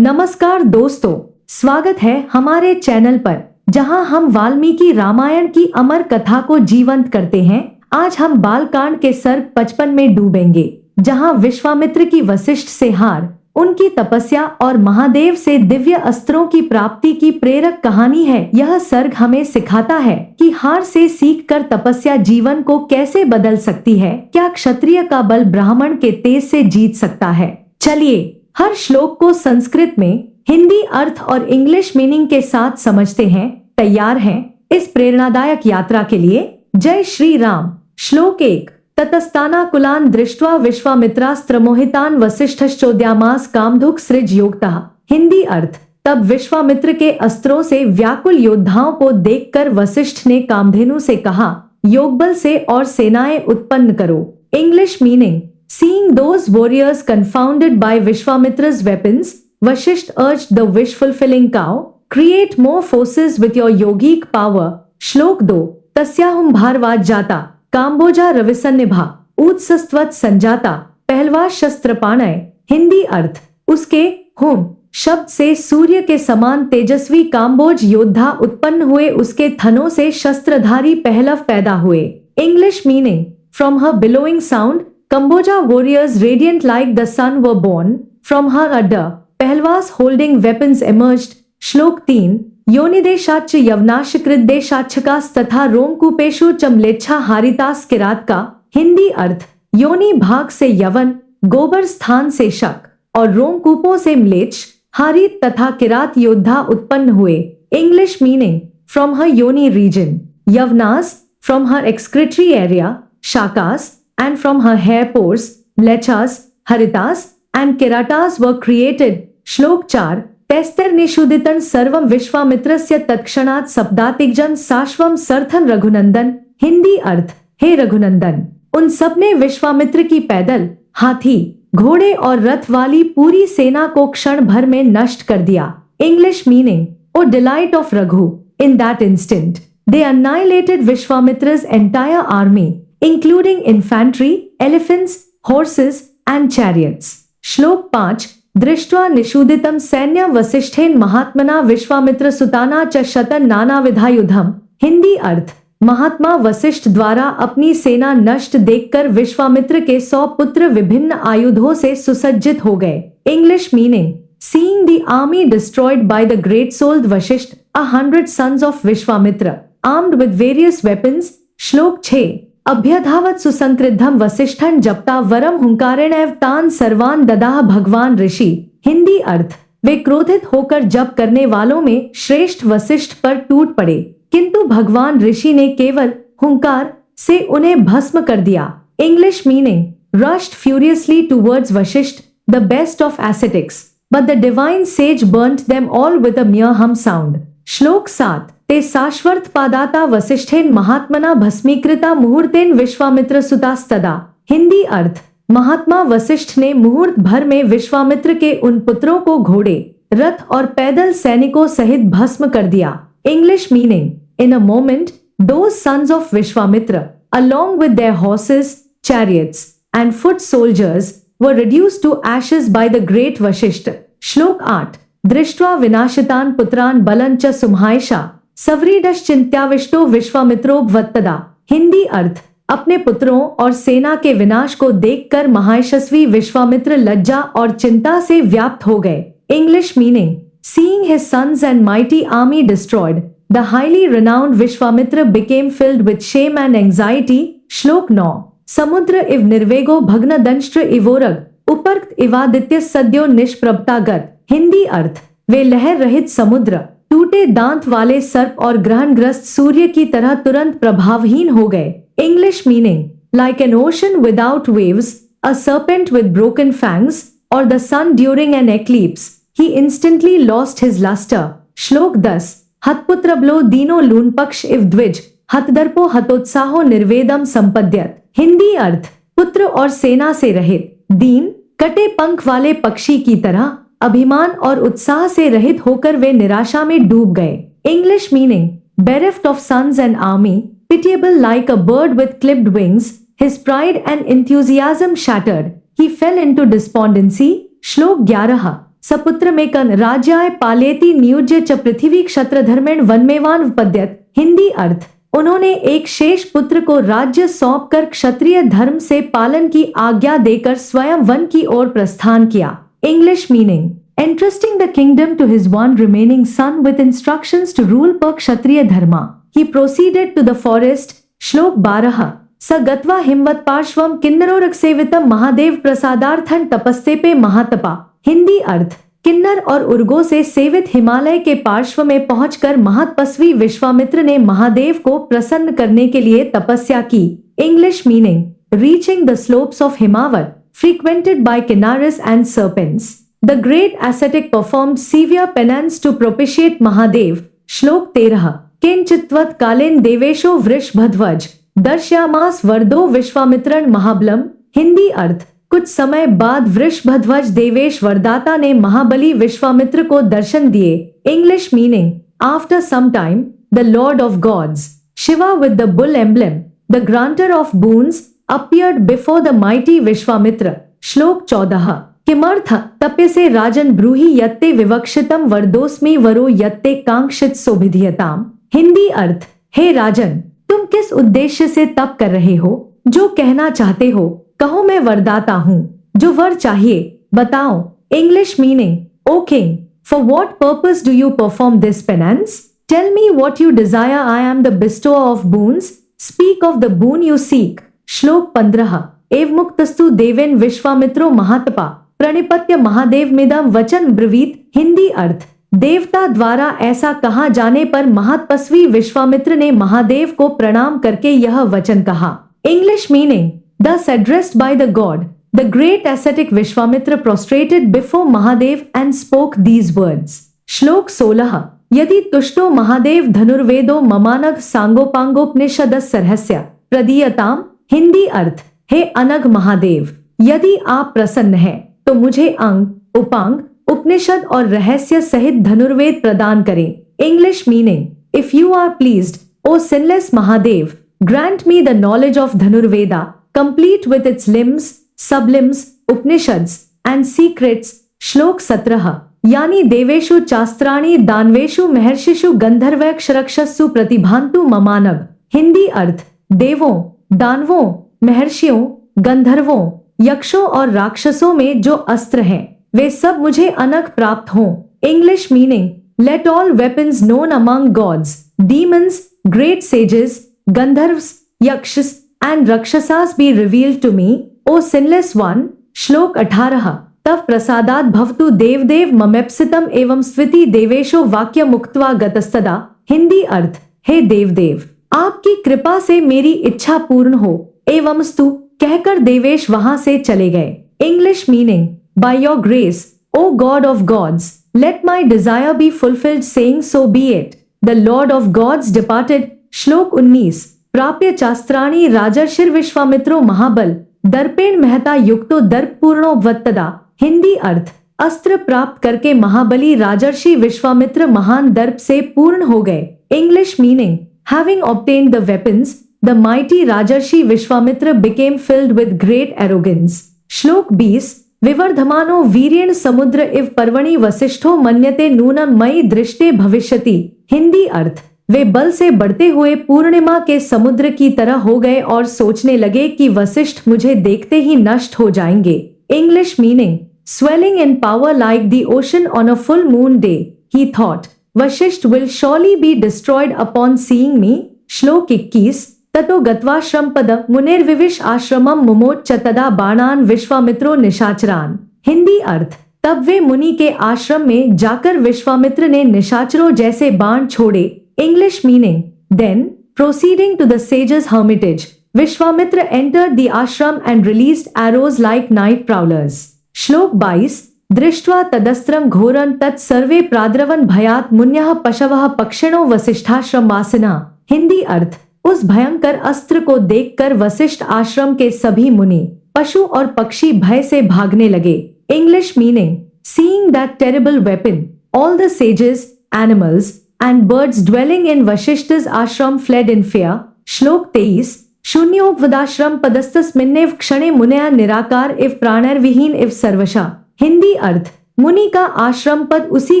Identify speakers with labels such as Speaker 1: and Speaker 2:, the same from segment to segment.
Speaker 1: नमस्कार दोस्तों, स्वागत है हमारे चैनल पर जहां हम वाल्मीकि रामायण की अमर कथा को जीवंत करते हैं। आज हम बालकांड के सर्ग 55 में डूबेंगे, जहां विश्वामित्र की वशिष्ठ से हार, उनकी तपस्या और महादेव से दिव्य अस्त्रों की प्राप्ति की प्रेरक कहानी है। यह सर्ग हमें सिखाता है कि हार से सीखकर तपस्या जीवन को कैसे बदल सकती है। क्या क्षत्रिय का बल ब्राह्मण के तेज से जीत सकता है? चलिए हर श्लोक को संस्कृत में, हिंदी अर्थ और इंग्लिश मीनिंग के साथ समझते हैं। तैयार हैं इस प्रेरणादायक यात्रा के लिए? जय श्री राम। श्लोक 1। ततस्ताना कुलान दृष्ट्वा विश्वामित्रास्त्र मोहितान वसिष्ठश्चोद्यामास कामधुक सृज योगतः। हिंदी अर्थ। तब विश्वामित्र के अस्त्रों से व्याकुल योद्धाओं को देखकर वशिष्ठ ने कामधेनु से कहा, योगबल से और सेनाएं उत्पन्न करो। English meaning. Seeing those warriors confounded by Vishwamitra's weapons, Vashisht urged the wish-fulfilling cow, create more forces with your yogic power. श्लोक 2। तस्याहुम भारवाज जाता, काम्बोजा रविसन्निभा, ऊत्सस्त्वत संजाता, पहलवा शस्त्रपाणय। हिंदी अर्थ। उसके हुम शब्द से सूर्य के समान तेजस्वी काम्बोज योद्धा उत्पन्न हुए, उसके थनों से शस्त्रधारी पहलव पैदा हुए। English meaning. From her billowing sound, Kamboja warriors radiant like the sun were born. From her udder, Pahlwas holding weapons emerged. श्लोक 3। योनिदेशाच्च यवनाशकृदेशाच्छकास तथा रोमकूपेशु च म्लेच्छा हारितास किरात का। हिंदी अर्थ। योनि भाग से यवन, गोबर स्थान से शक और रोमकूपों से म्लेच्छ, हारित तथा किरात योद्धा उत्पन्न हुए। English meaning. फ्रॉम हर योनि region, Yavanas from her excretory area, Shakas and from her hair pores, mlechas, haritas and keratas were created. श्लोक 4। तैस्तर निषुदितन सर्वम विश्वामित्रस्य तत्क्षणात् सप्तातिजन साश्वम सर्थन रघुनंदन। हिंदी अर्थ। हे रघुनंदन, उन सब ने विश्वामित्र की पैदल, हाथी, घोड़े और रथ वाली पूरी सेना को क्षण भर में नष्ट कर दिया। English meaning. O delight of Raghu, in that instant they annihilated Vishwamitra's entire army, including infantry, elephants, horses and chariots. श्लोक 5। दृष्ट्वा निषूदितम सैन्य वसिष्ठेन महात्मना विश्वामित्र सुताना च शतन नानाविधायुधम। हिंदी अर्थ। महात्मा वशिष्ठ द्वारा अपनी सेना नष्ट देखकर विश्वामित्र के 100 पुत्र विभिन्न आयुधों से सुसज्जित हो गए। English meaning. Seeing the army destroyed by the great-souled Vashisht, 100 sons of Vishwamitra, armed with various weapons. श्लोक 6। अभ्यधावत सुसंकृद्धम वसिष्ठन जप्ता वरम हुंकारेणैव तान सर्वान ददाह भगवान ऋषि। हिंदी अर्थ। वे क्रोधित होकर जप करने वालों में श्रेष्ठ वशिष्ठ पर टूट पड़े, किंतु भगवान ऋषि ने केवल हुंकार से उन्हें भस्म कर दिया। English meaning. rushed furiously towards Vashisht, the best of ascetics, but the divine sage burnt them all with a mere hum sound. श्लोक 7। ते शाश्वर्त पादाता वसिष्ठेन महात्मना भस्मीकृता मुहूर्तेन विश्वामित्र सुतास्तदा। हिंदी अर्थ। महात्मा वशिष्ठ ने मुहूर्त भर में विश्वामित्र के उन पुत्रों को घोड़े, रथ और पैदल सैनिकों सहित भस्म कर दिया। English meaning. In a moment those sons of Vishwamitra, along with their horses, chariots and foot soldiers, were reduced to ashes by the great Vashisht. श्लोक 8। दृष्ट्वा विनाशितान पुत्रान बलं च सुम्हायशा सव्रीडश्चिंत्याविष्टो विश्वामित्रोपवत्तदा। हिंदी अर्थ। अपने पुत्रों और सेना के विनाश को देखकर महायशस्वी विश्वामित्र लज्जा और चिंता से व्याप्त हो गए। English meaning. Seeing his sons and mighty army destroyed, the highly renowned Vishwamitra became filled with shame and anxiety. श्लोक 9। समुद्र इव निर्वेगो भग्नदंष्ट्र इवोरग उपर्क्त इवादित्य सद्यो निष्प्रभतागत। हिंदी अर्थ। वे लहर रहित समुद्र, टूटे दांत वाले सर्प और ग्रहणग्रस्त सूर्य की तरह तुरंत प्रभावहीन हो गए। English meaning. Like an ocean without waves, a serpent with broken fangs और the sun during an eclipse, he instantly lost his lustre. श्लोक 10। हतपुत्रबलो दीनो लून पक्ष इव द्विज हतदर्पो हतोत्साहो निर्वेदम संपद्यत। हिंदी अर्थ। पुत्र और सेना से रहित, दीन, कटे पंख वाले पक्षी की तरह अभिमान और उत्साह से रहित होकर वे निराशा में डूब गए। English meaning. bereft of sons and army, pitiable like a bird with clipped wings, his pride and enthusiasm shattered, he fell into despondency. श्लोक 11। सपुत्रमेकन राज्याय पालेति नियुज्य च पृथ्वी क्षत्रधर्मेण वनमेवान उपद्यत। हिंदी अर्थ, उन्होंने एक शेष पुत्र को राज्य सौंपकर क्षत्रिय धर्म से पालन की आज्ञा देकर स्वयं वन की ओर प्रस्थान किया। English meaning, entrusting the kingdom to his one remaining son with instructions to rule per kshatriya dharma, he proceeded to the forest। श्लोक 12। स गत्वा हिमवत पार्श्वम किन्नरोरक सेवितम महादेव प्रसादार्थन तपस्सेपे महातपा। हिंदी अर्थ, किन्नर और उर्गों से सेवित हिमालय के पार्श्व में पहुंचकर महातपस्वी विश्वामित्र ने महादेव को प्रसन्न करने के लिए तपस्या की। English meaning, reaching the slopes of Himavat frequented by Kinnaris and serpents, the great ascetic performed severe penance to propitiate Mahadev। श्लोक 13। किंचित्वत कालेन देवेशो वृषभध्वज दर्शयामास वरदो विश्वामित्रन महाबलम। हिंदी अर्थ, कुछ समय बाद वृषभध्वज देवेश वरदाता ने महाबली विश्वामित्र को दर्शन दिए। English meaning, after some time the lord of gods Shiva with the bull emblem the granter of boons appeared before the mighty Vishwamitra. श्लोक 14। किमर्थ तप्यसे राजन ब्रूहि यत्ते विवक्षितम वरदोस्मि वरो यत्ते कांक्षित सोभिधियताम। हिंदी अर्थ, हे राजन, तुम किस उद्देश्य से तप कर रहे हो? जो कहना चाहते हो कहो, मैं वरदाता हूँ। जो वर चाहिए बताओ। English meaning, O king, for what purpose do you perform this penance? Tell me what you desire, I am the bestower of boons, speak of the boon you seek. श्लोक 15। एव मुक्तस्तु देवेन विश्वामित्रो महातपा प्रणिपत्य महादेव मिदम वचन ब्रवीत। हिंदी अर्थ, देवता द्वारा ऐसा कहा जाने पर महातपस्वी विश्वामित्र ने महादेव को प्रणाम करके यह वचन कहा। English meaning, thus addressed by the god, the great ascetic Vishwamitra prostrated before Mahadev and spoke these words। श्लोक 16। यदि तुष्टो महादेव धनुर्वेदो ममानघ सांगोपांगोपनिषदस् सरहस्य प्रदीयताम। हिंदी अर्थ, हे अनघ महादेव, यदि आप प्रसन्न हैं तो मुझे अंग, उपांग, उपनिषद और रहस्य सहित धनुर्वेद प्रदान करें। English meaning, if you are pleased O sinless Mahadeva, grant me the knowledge of Dhanurveda complete with its limbs, sublimbs, Upanishads and secrets. श्लोक 17। यानी देवेषु चास्त्राणि दानवेषु महर्षिषु गंधर्वैक्षरक्षसु प्रतिभान्तु ममानघ। हिंदी अर्थ, देवों, दानवों, महर्षियों, गंधर्वों, यक्षों और राक्षसों में जो अस्त्र हैं वे सब मुझे अनघ प्राप्त हों। English meaning, let all weapons known among gods, demons, great sages, Gandharvas, Yakshas and Rakshasas be revealed to me, O sinless one. श्लोक 18। तव प्रसादात भवतु देवदेव ममेप्सितम एवं स्विति देवेशो वाक्य मुक्त्वा गतस्तदा। हिंदी अर्थ, हे देवदेव, आपकी कृपा से मेरी इच्छा पूर्ण हो, एवं स्तु कहकर देवेश वहां से चले गए। English meaning, by your grace O god of gods let my desire be fulfilled, saying so be it. The lord of gods departed. श्लोक 19। प्राप्य चास्त्राणि राजर्षिर विश्वामित्रो महाबल दर्पेण महता युक्तो दर्प पूर्णो वत्तदा। हिंदी अर्थ, अस्त्र प्राप्त करके महाबली राजर्षि विश्वामित्र महान दर्प से पूर्ण हो गए। English meaning, having obtained the weapons, the mighty Rajarshi Vishwamitra became filled with great arrogance। श्लोक 20। विवर्धमानो वीर्येण समुद्र इव पर्वणि वसिष्ठो मन्यते नूनम मयि दृष्टे भविष्यति। हिंदी अर्थ, वे बल से बढ़ते हुए पूर्णिमा के समुद्र की तरह हो गए और सोचने लगे कि वशिष्ठ मुझे देखते ही नष्ट हो जाएंगे। English meaning, swelling in power like the ocean on a full moon day, he thought, Vashisht will surely be destroyed upon seeing me। श्लोक 21। ततो गत्वाश्रम पद मुनिर्विविश आश्रमम मुमोच्च तदा बाणान विश्वामित्रो निशाचरान। हिंदी अर्थ, तब वे मुनि के आश्रम में जाकर विश्वामित्र ने निशाचरों जैसे बाण छोड़े। English meaning, then proceeding to the sage's hermitage Vishwamitra entered the ashram and released arrows like night prowlers. श्लोक 22। दृष्ट्वा तदस्त्रम घोरन तत्सर्वे प्राद्रवन भयात मुन्यः पशवः पक्षिणो वसिष्ठाश्रमवासिनः। हिंदी अर्थ, उस भयंकर अस्त्र को देखकर वशिष्ठ आश्रम के सभी मुनि, पशु और पक्षी भय से भागने लगे। English meaning, seeing that terrible weapon all the sages, animals and birds dwelling in Vashishtha's ashram fled in fear. श्लोक 23। शून्योपवदाश्रम पदस्तस्मिन्नेव क्षणे मुनयः निराकार इव प्राणैर्विहीन इव सर्वशः। हिंदी अर्थ, मुनि का आश्रम पद उसी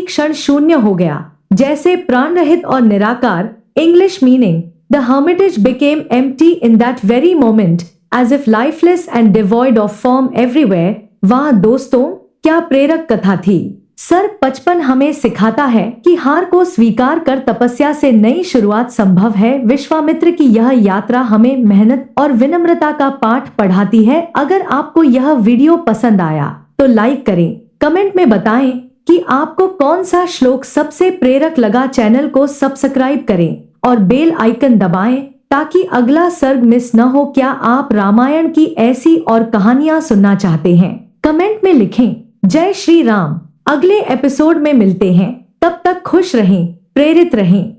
Speaker 1: क्षण शून्य हो गया, जैसे प्राण रहित और निराकार। English meaning: the hermitage became empty in that very moment, as if lifeless and devoid of form everywhere। वाह दोस्तों, क्या प्रेरक कथा थी। सर्ग 55 हमें सिखाता है कि हार को स्वीकार कर तपस्या से नई शुरुआत संभव है। विश्वामित्र की यह यात्रा हमें मेहनत और विनम्रता का पाठ पढ़ाती है। अगर आपको यह वीडियो पसंद आया तो लाइक करें, कमेंट में बताएं कि आपको कौन सा श्लोक सबसे प्रेरक लगा। चैनल को सब्सक्राइब करें और बेल आइकन दबाएं ताकि अगला सर्ग मिस न हो। क्या आप रामायण की ऐसी और कहानियां सुनना चाहते हैं? कमेंट में लिखें। जय श्री राम। अगले एपिसोड में मिलते हैं, तब तक खुश रहें, प्रेरित रहें।